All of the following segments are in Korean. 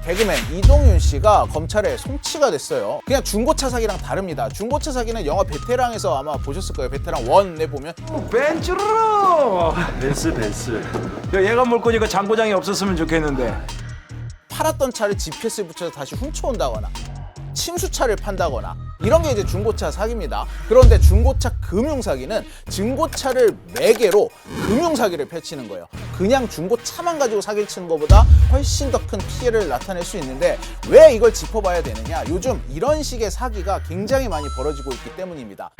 개그맨 이동윤 씨가 검찰에 송치가 됐어요. 그냥 중고차 사기랑 다릅니다. 중고차 사기는 영화 베테랑에서 아마 보셨을 거예요. 베테랑 1에 보면 벤츠로 벤츠 얘가 몰 거니까 장고장이 없었으면 좋겠는데. 팔았던 차를 GPS에 붙여서 다시 훔쳐온다거나 침수차를 판다거나 이런 게 이제 중고차 사기입니다. 그런데 중고차 금융사기는 중고차를 매개로 금융사기를 펼치는 거예요. 그냥 중고차만 가지고 사기를 치는 것보다 훨씬 더 큰 피해를 나타낼 수 있는데 왜 이걸 짚어봐야 되느냐? 요즘 이런 식의 사기가 굉장히 많이 벌어지고 있기 때문입니다.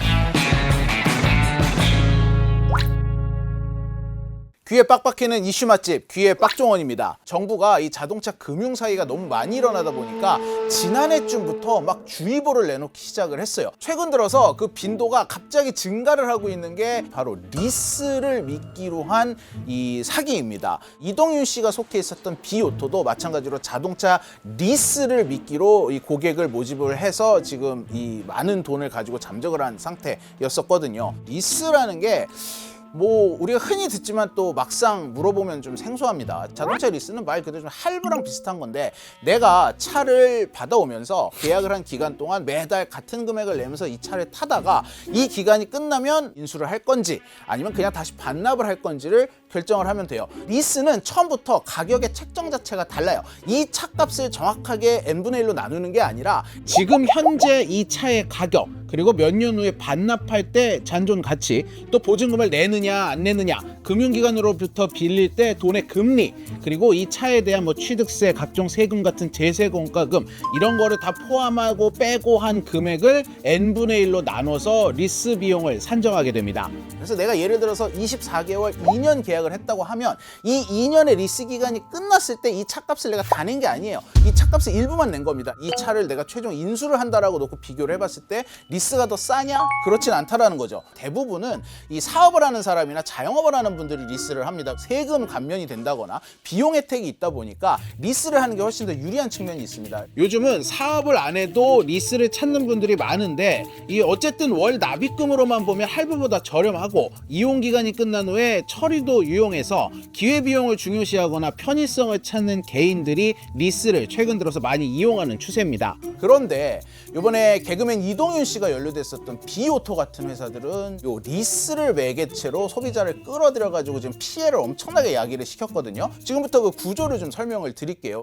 귀에 빡빡해는 이슈 맛집 귀의 빡종원입니다. 정부가 이 자동차 금융 사기가 너무 많이 일어나다 보니까 지난해쯤부터 막 주의보를 내놓기 시작을 했어요. 최근 들어서 그 빈도가 갑자기 증가를 하고 있는 게 바로 리스를 미끼로 한 이 사기입니다. 이동윤 씨가 속해 있었던 비오토도 마찬가지로 자동차 리스를 미끼로 이 고객을 모집을 해서 지금 이 많은 돈을 가지고 잠적을 한 상태였었거든요. 리스라는 게 뭐 우리가 흔히 듣지만 또 막상 물어보면 좀 생소합니다. 자동차 리스는 말 그대로 좀 할부랑 비슷한 건데 내가 차를 받아오면서 계약을 한 기간 동안 매달 같은 금액을 내면서 이 차를 타다가 이 기간이 끝나면 인수를 할 건지 아니면 그냥 다시 반납을 할 건지를 결정을 하면 돼요. 리스는 처음부터 가격의 책정 자체가 달라요. 이 차값을 정확하게 n분의 1로 나누는 게 아니라 지금 현재 이 차의 가격 그리고 몇 년 후에 반납할 때 잔존 가치 또 보증금을 내느냐 안 내느냐 금융기관으로부터 빌릴 때 돈의 금리 그리고 이 차에 대한 뭐 취득세 각종 세금 같은 제세 공과금 이런 거를 다 포함하고 빼고 한 금액을 n분의 1로 나눠서 리스 비용을 산정하게 됩니다. 그래서 내가 예를 들어서 24개월 2년 계약을 했다고 하면 이 2년의 리스 기간이 끝났을 때 이 차값을 내가 다 낸 게 아니에요. 이 차값의 일부만 낸 겁니다. 이 차를 내가 최종 인수를 한다라고 놓고 비교를 해봤을 때 리스가 더 싸냐? 그렇진 않다라는 거죠. 대부분은 이 사업을 하는 사람이나 자영업을 하는 분들이 리스를 합니다. 세금 감면이 된다거나 비용 혜택이 있다 보니까 리스를 하는 게 훨씬 더 유리한 측면이 있습니다. 요즘은 사업을 안 해도 리스를 찾는 분들이 많은데 이 어쨌든 월 납입금으로만 보면 할부보다 저렴하고 이용 기간이 끝난 후에 처리도 유용해서 기회비용을 중요시하거나 편의성을 찾는 개인들이 리스를 최근 들어서 많이 이용하는 추세입니다. 그런데 이번에 개그맨 이동윤 씨가 연루됐었던 비오토 같은 회사들은 요 리스를 매개체로 소비자를 끌어들여 가지고 지금 피해를 엄청나게 야기를 시켰거든요. 지금부터 그 구조를 좀 설명을 드릴게요.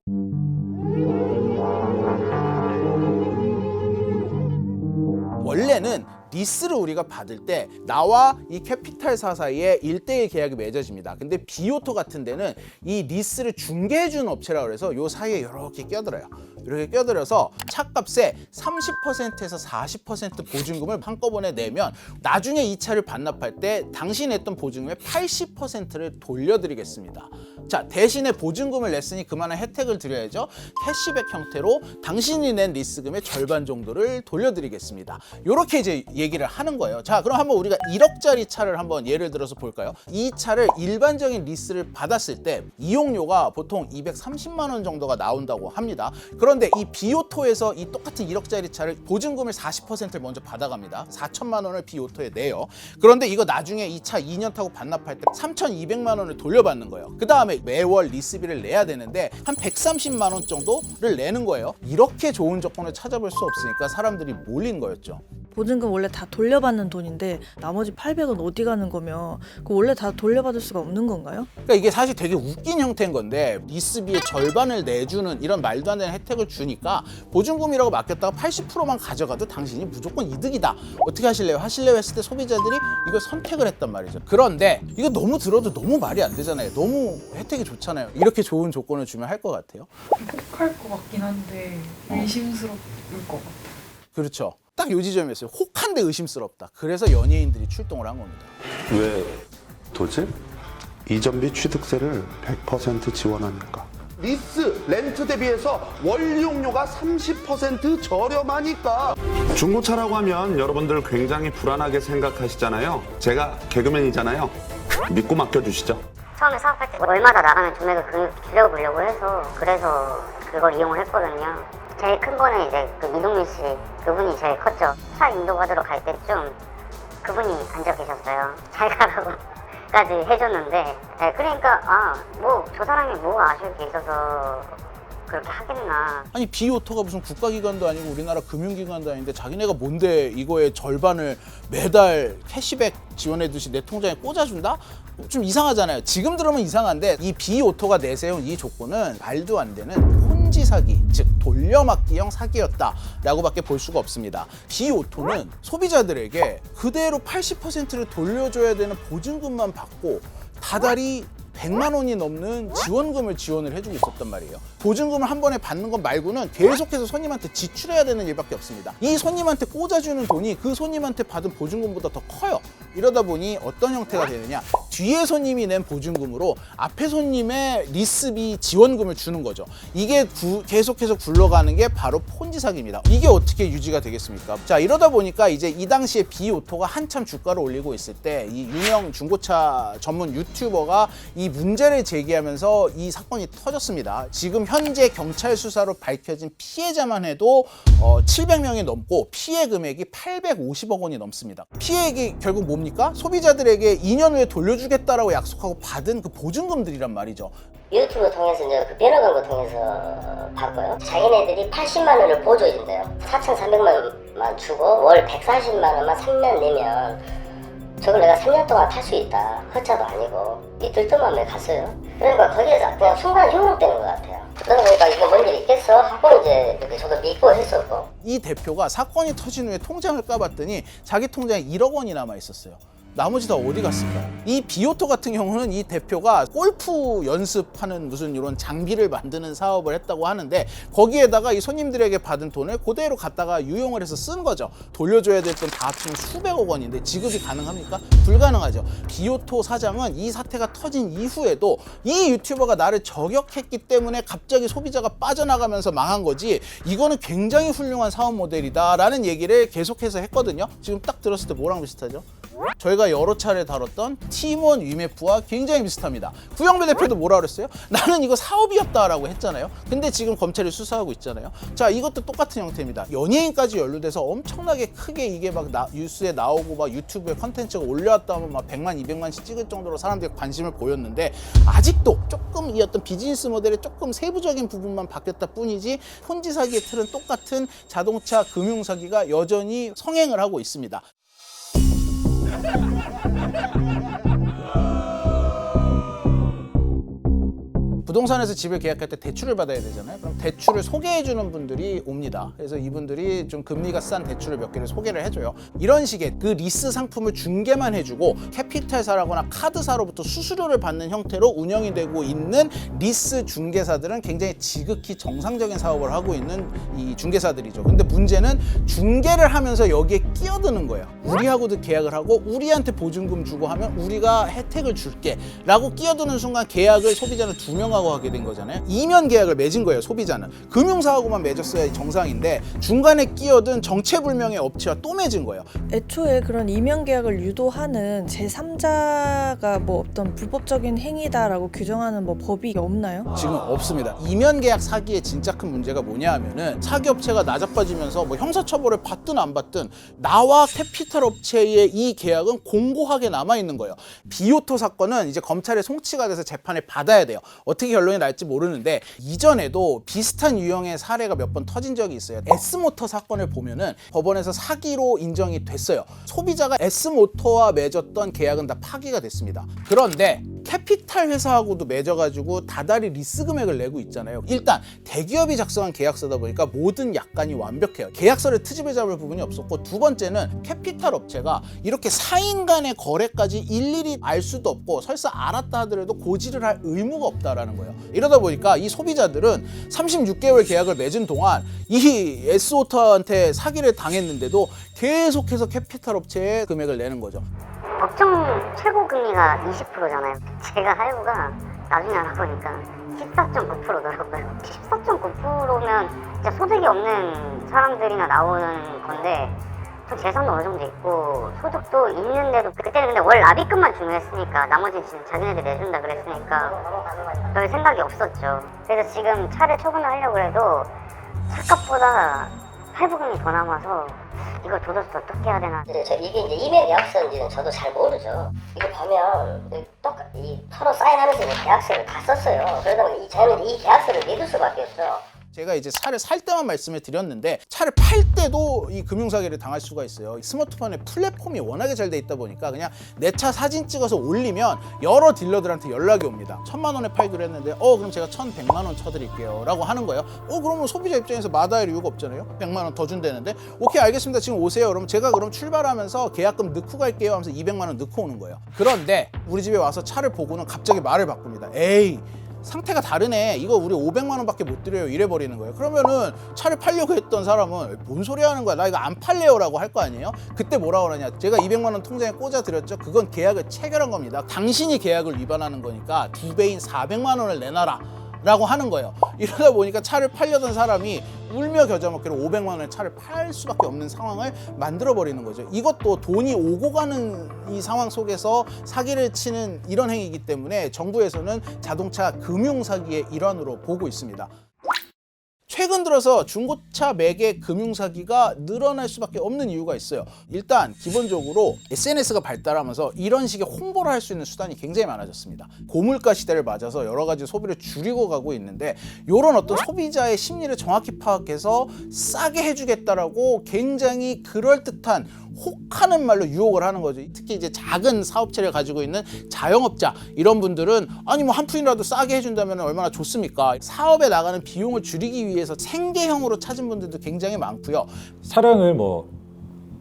원래는 리스를 우리가 받을 때 나와 이 캐피탈사 사이에 1:1 계약이 맺어집니다. 근데 비오토 같은 데는 이 리스를 중개해주는 업체라고 해서 요 사이에 이렇게 껴들어요. 이렇게 껴들여서 차값의 30%에서 40% 보증금을 한꺼번에 내면 나중에 이 차를 반납할 때 당신이 냈던 보증금의 80%를 돌려드리겠습니다. 자, 대신에 보증금을 냈으니 그만한 혜택을 드려야죠. 캐시백 형태로 당신이 낸 리스금의 절반 정도를 돌려드리겠습니다. 이렇게 이제 얘기를 하는 거예요. 자, 그럼 한번 우리가 1억짜리 차를 한번 예를 들어서 볼까요? 이 차를 일반적인 리스를 받았을 때 이용료가 보통 230만 원 정도가 나온다고 합니다. 그런데 이 비오토에서 이 똑같은 1억짜리 차를 보증금을 40%를 먼저 받아갑니다. 4천만 원을 비오토에 내요. 그런데 이거 나중에 이 차 2년 타고 반납할 때 3,200만 원을 돌려받는 거예요. 그 다음에 매월 리스비를 내야 되는데 한 130만 원 정도를 내는 거예요. 이렇게 좋은 조건을 찾아볼 수 없으니까 사람들이 몰린 거였죠. 보증금 원래 다 돌려받는 돈인데 나머지 800은 어디 가는 거면 그거 원래 다 돌려받을 수가 없는 건가요? 그러니까 이게 사실 되게 웃긴 형태인 건데 리스비의 절반을 내주는 이런 말도 안 되는 혜택을 주니까 보증금이라고 맡겼다가 80%만 가져가도 당신이 무조건 이득이다. 어떻게 하실래요? 하실래요? 했을 때 소비자들이 이걸 선택을 했단 말이죠. 그런데 이거 너무 들어도 너무 말이 안 되잖아요. 너무 혜택이 좋잖아요. 이렇게 좋은 조건을 주면 할 것 같아요? 혹할 것 같긴 한데 의심스러울 것 같아요. 그렇죠. 딱 요 지점이었어요. 혹한데 의심스럽다. 그래서 연예인들이 출동을 한 겁니다. 왜 도지? 이전비 취득세를 100% 지원하니까. 리스, 렌트 대비해서 월 이용료가 30% 저렴하니까. 중고차라고 하면 여러분들 굉장히 불안하게 생각하시잖아요. 제가 개그맨이잖아요. 믿고 맡겨주시죠. 처음에 사업할 때 월마다 나가는 금액을 줄여보려고 해서 그래서 그걸 이용을 했거든요. 제일 큰 거는 이제 그 이동민 씨 그분이 제일 컸죠. 차 인도받으러 갈 때쯤 그분이 앉아 계셨어요. 잘 가라고까지 해줬는데 그러니까 뭐 저 사람이 뭐 아쉬울 게 있어서 그렇게 하겠나. 아니 비오토가 무슨 국가기관도 아니고 우리나라 금융기관도 아닌데 자기네가 뭔데 이거의 절반을 매달 캐시백 지원해듯이 내 통장에 꽂아준다? 좀 이상하잖아요. 지금 들으면 이상한데 이 비오토가 내세운 이 조건은 말도 안 되는 폰지 사기, 즉 돌려막기형 사기였다라고밖에 볼 수가 없습니다. 비오토는 소비자들에게 그대로 80%를 돌려줘야 되는 보증금만 받고 다달이 100만 원이 넘는 지원금을 지원을 해주고 있었단 말이에요. 보증금을 한 번에 받는 것 말고는 계속해서 손님한테 지출해야 되는 일밖에 없습니다. 이 손님한테 꽂아주는 돈이 그 손님한테 받은 보증금보다 더 커요. 이러다 보니 어떤 형태가 되느냐, 뒤에 손님이 낸 보증금으로 앞에 손님의 리스비 지원금을 주는 거죠. 이게 계속해서 굴러가는 게 바로 폰지 사기입니다. 이게 어떻게 유지가 되겠습니까? 자, 이러다 보니까 이제 이 당시에 비오토가 한참 주가를 올리고 있을 때 이 유명 중고차 전문 유튜버가 이 문제를 제기하면서 이 사건이 터졌습니다. 지금 현재 경찰 수사로 밝혀진 피해자만 해도 700명이 넘고 피해 금액이 850억 원이 넘습니다. 피해액이 결국 뭡니까? 소비자들에게 2년 후에 돌려주겠다라고 약속하고 받은 그 보증금들이란 말이죠. 유튜브 통해서 이제 그 변호 광고 통해서 봤고요. 자기네들이 80만 원을 보조해준대요. 4,300만 주고 월 140만 원만 3년 내면 저걸 내가 3년 동안 탈 수 있다. 허차도 아니고 이 들뜬맘에 갔어요. 그러니까 거기에서 그냥 순간 흉물되는 것 같아요. 그러니까 이게 뭔 일 있겠어? 하고 이제 저도 믿고 했었고. 이 대표가 사건이 터진 후에 통장을 까봤더니 자기 통장에 1억 원이 남아 있었어요. 나머지 다 어디 갔을까요? 이 비오토 같은 경우는 이 대표가 골프 연습하는 무슨 이런 장비를 만드는 사업을 했다고 하는데 거기에다가 이 손님들에게 받은 돈을 그대로 갖다가 유용을 해서 쓴 거죠. 돌려줘야 될 돈 다 합치면 수백억 원인데 지급이 가능합니까? 불가능하죠. 비오토 사장은 이 사태가 터진 이후에도 이 유튜버가 나를 저격했기 때문에 갑자기 소비자가 빠져나가면서 망한 거지, 이거는 굉장히 훌륭한 사업 모델이다라는 얘기를 계속해서 했거든요. 지금 딱 들었을 때 뭐랑 비슷하죠? 저희가 여러 차례 다뤘던 팀원 위메프와 굉장히 비슷합니다. 구영배 대표도 뭐라 그랬어요? 나는 이거 사업이었다라고 했잖아요. 근데 지금 검찰이 수사하고 있잖아요. 자, 이것도 똑같은 형태입니다. 연예인까지 연루돼서 엄청나게 크게 이게 막 뉴스에 나오고 막 유튜브에 컨텐츠가 올려왔다 하면 막 100만, 200만씩 찍을 정도로 사람들이 관심을 보였는데 아직도 조금 이 어떤 비즈니스 모델의 조금 세부적인 부분만 바뀌었다 뿐이지 폰지 사기의 틀은 똑같은 자동차 금융 사기가 여전히 성행을 하고 있습니다. 부동산에서 집을 계약할 때 대출을 받아야 되잖아요. 그럼 대출을 소개해주는 분들이 옵니다. 그래서 이분들이 좀 금리가 싼 대출을 몇 개를 소개를 해줘요. 이런 식의 그 리스 상품을 중개만 해주고 캐피탈사라거나 카드사로부터 수수료를 받는 형태로 운영이 되고 있는 리스 중개사들은 굉장히 지극히 정상적인 사업을 하고 있는 이 중개사들이죠. 근데 문제는 중개를 하면서 여기에 끼어드는 거예요. 우리하고도 계약을 하고 우리한테 보증금 주고 하면 우리가 혜택을 줄게 라고 끼어드는 순간 계약을 소비자는 2명하고 하게 된 거잖아요. 이면 계약을 맺은 거예요. 소비자는 금융사하고만 맺었어야 정상인데 중간에 끼어든 정체불명의 업체와 또 맺은 거예요. 애초에 그런 이면 계약을 유도하는 제3자가 뭐 어떤 불법적인 행위다라고 규정하는 뭐 법이 없나요? 지금 없습니다. 이면 계약 사기의 진짜 큰 문제가 뭐냐 하면은 사기업체가 나자빠지면서 뭐 형사처벌을 받든 안 받든 나와 캐피탈 업체의 이 계약은 공고하게 남아있는 거예요. 비오토 사건은 이제 검찰에 송치가 돼서 재판을 받아야 돼요. 어떻게 결론이 날지 모르는데 이전에도 비슷한 유형의 사례가 몇 번 터진 적이 있어요. S모터 사건을 보면은 법원에서 사기로 인정이 됐어요. 소비자가 S모터와 맺었던 계약은 다 파기가 됐습니다. 그런데 캐피탈 회사하고도 맺어가지고 다달이 리스 금액을 내고 있잖아요. 일단 대기업이 작성한 계약서다 보니까 모든 약관이 완벽해요. 계약서를 트집을 잡을 부분이 없었고, 두 번째는 캐피탈 업체가 이렇게 사인 간의 거래까지 일일이 알 수도 없고 설사 알았다 하더라도 고지를 할 의무가 없다라는 거예요. 이러다 보니까 이 소비자들은 36개월 계약을 맺은 동안 이 S오터한테 사기를 당했는데도 계속해서 캐피탈 업체에 금액을 내는 거죠. 법정 최고 금리가 20%잖아요. 제가 할부가 나중에 알아보니까 14.9%더라고요. 14.9%면 진짜 소득이 없는 사람들이나 나오는 건데 저 재산도 어느 정도 있고 소득도 있는데도 그때는 근데 월 납입금만 중요했으니까 나머지는 지금 자기네들이 내준다 그랬으니까 별 생각이 없었죠. 그래서 지금 차를 처분을 하려고 해도 차값보다 할부금이 더 남아서 이걸 도저히 어떻게 해야 되나. 이게 이제 이메일 계약서인지는 저도 잘 모르죠. 이거 보면 이 서로 사인하면서 계약서를 다 썼어요. 그러다 보니 저는 이 계약서를 믿을 수밖에 없어요. 제가 이제 차를 살 때만 말씀을 드렸는데 차를 팔 때도 이 금융사기를 당할 수가 있어요. 스마트폰의 플랫폼이 워낙에 잘 돼 있다 보니까 그냥 내 차 사진 찍어서 올리면 여러 딜러들한테 연락이 옵니다. 1,000만 원에 팔기로 했는데 그럼 제가 1,100만 원 쳐드릴게요 라고 하는 거예요. 그러면 소비자 입장에서 마다할 이유가 없잖아요. 100만 원 더 준다는데 오케이 알겠습니다 지금 오세요. 그럼 제가 그럼 출발하면서 계약금 넣고 갈게요 하면서 200만 원 넣고 오는 거예요. 그런데 우리 집에 와서 차를 보고는 갑자기 말을 바꿉니다. 에이 상태가 다르네. 이거 우리 500만 원밖에 못 드려요. 이래 버리는 거예요. 그러면은 차를 팔려고 했던 사람은 뭔 소리 하는 거야? 나 이거 안 팔래요라고 할 거 아니에요? 그때 뭐라 그러냐? 제가 200만 원 통장에 꽂아 드렸죠. 그건 계약을 체결한 겁니다. 당신이 계약을 위반하는 거니까 2배인 400만 원을 내놔라. 라고 하는 거예요. 이러다 보니까 차를 팔려던 사람이 울며 겨자 먹기로 500만 원에 차를 팔 수밖에 없는 상황을 만들어 버리는 거죠. 이것도 돈이 오고 가는 이 상황 속에서 사기를 치는 이런 행위이기 때문에 정부에서는 자동차 금융 사기의 일환으로 보고 있습니다. 최근 들어서 중고차 매개 금융사기가 늘어날 수밖에 없는 이유가 있어요. 일단 기본적으로 SNS가 발달하면서 이런 식의 홍보를 할 수 있는 수단이 굉장히 많아졌습니다. 고물가 시대를 맞아서 여러 가지 소비를 줄이고 가고 있는데 이런 어떤 소비자의 심리를 정확히 파악해서 싸게 해주겠다라고 굉장히 그럴듯한 혹하는 말로 유혹을 하는 거죠. 특히 이제 작은 사업체를 가지고 있는 자영업자 이런 분들은 아니 뭐 한 푼이라도 싸게 해준다면 얼마나 좋습니까? 사업에 나가는 비용을 줄이기 위해서 생계형으로 찾은 분들도 굉장히 많고요. 차량을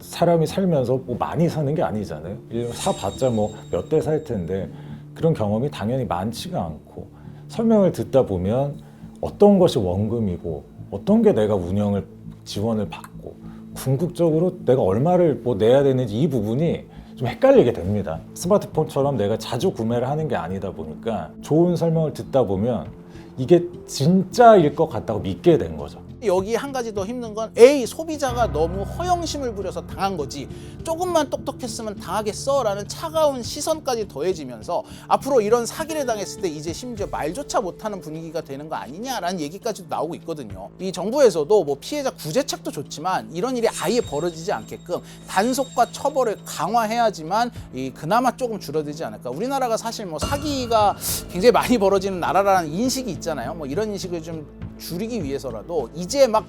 사람이 살면서 많이 사는 게 아니잖아요. 사봤자 몇 대 살 텐데 그런 경험이 당연히 많지가 않고 설명을 듣다 보면 어떤 것이 원금이고 어떤 게 내가 운영을 지원을 받고 궁극적으로 내가 얼마를 내야 되는지 이 부분이 좀 헷갈리게 됩니다. 스마트폰처럼 내가 자주 구매를 하는 게 아니다 보니까 좋은 설명을 듣다 보면 이게 진짜일 것 같다고 믿게 된 거죠. 여기 한 가지 더 힘든 건 소비자가 너무 허영심을 부려서 당한 거지 조금만 똑똑했으면 당하겠어 라는 차가운 시선까지 더해지면서 앞으로 이런 사기를 당했을 때 이제 심지어 말조차 못하는 분위기가 되는 거 아니냐라는 얘기까지도 나오고 있거든요. 이 정부에서도 피해자 구제책도 좋지만 이런 일이 아예 벌어지지 않게끔 단속과 처벌을 강화해야지만 그나마 조금 줄어들지 않을까. 우리나라가 사실 사기가 굉장히 많이 벌어지는 나라라는 인식이 있잖아요. 이런 인식을 좀 줄이기 위해서라도 이제 막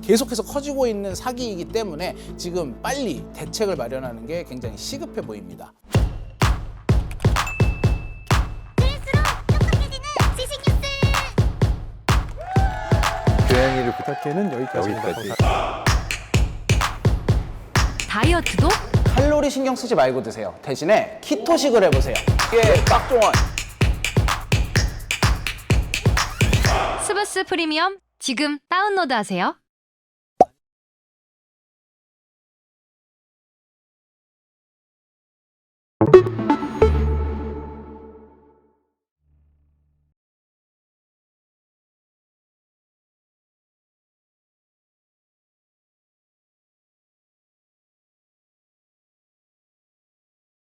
계속해서 커지고 있는 사기이기 때문에 지금 빨리 대책을 마련하는 게 굉장히 시급해 보입니다. 교양이를 부탁해는 여기까지입니다. 다이어트도? 칼로리 신경 쓰지 말고 드세요. 대신에 키토식을 해보세요. 이게 박종원. 스브스 프리미엄 지금 다운로드하세요.